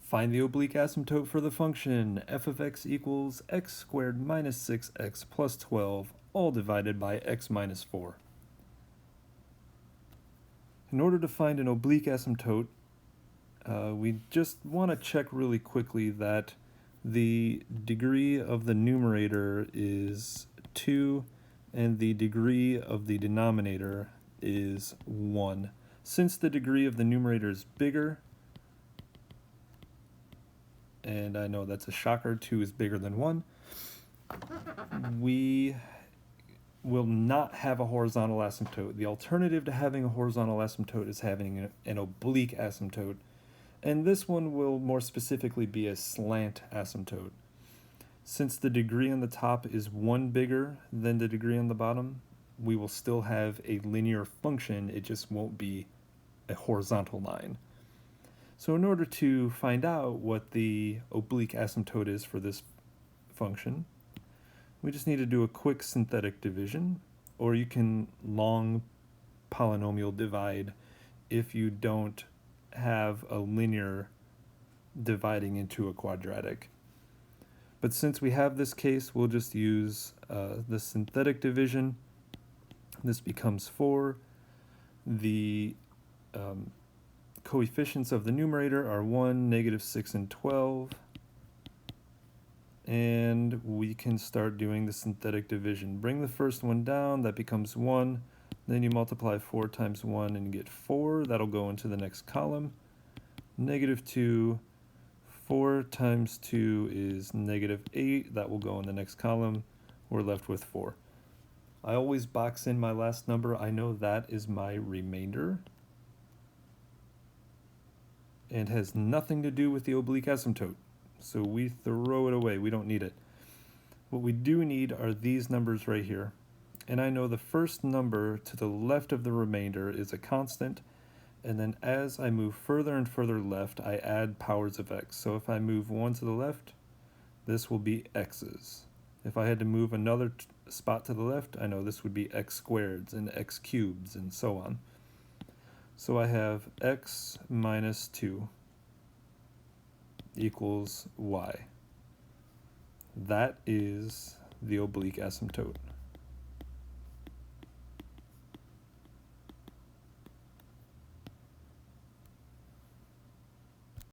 Find the oblique asymptote for the function f of x equals x squared minus 6x plus 12, all divided by x minus 4. In order to find an oblique asymptote, we just want to check really quickly that the degree of the numerator is 2 and the degree of the denominator is 1. Since the degree of the numerator is bigger, and I know that's a shocker, 2 is bigger than 1, we will not have a horizontal asymptote. The alternative to having a horizontal asymptote is having an oblique asymptote, and this one will more specifically be a slant asymptote. Since the degree on the top is 1 bigger than the degree on the bottom, we will still have a linear function, it just won't be a horizontal line. So in order to find out what the oblique asymptote is for this function, we just need to do a quick synthetic division, or you can long polynomial divide if you don't have a linear dividing into a quadratic. But since we have this case, we'll just use the synthetic division. This becomes 4. The coefficients of the numerator are 1, -6, and 12. And we can start doing the synthetic division. Bring the first one down, that becomes 1. Then you multiply 4 times 1 and get 4. That'll go into the next column. -2. 4 times 2 is -8. That will go in the next column. We're left with 4. I always box in my last number. I know that is my remainder and has nothing to do with the oblique asymptote. So we throw it away. We don't need it. What we do need are these numbers right here. And I know the first number to the left of the remainder is a constant. And then as I move further and further left, I add powers of x. So if I move 1 to the left, this will be x's. If I had to move another spot to the left, I know this would be x squareds and x cubes and so on. So I have x minus 2 equals y. That is the oblique asymptote.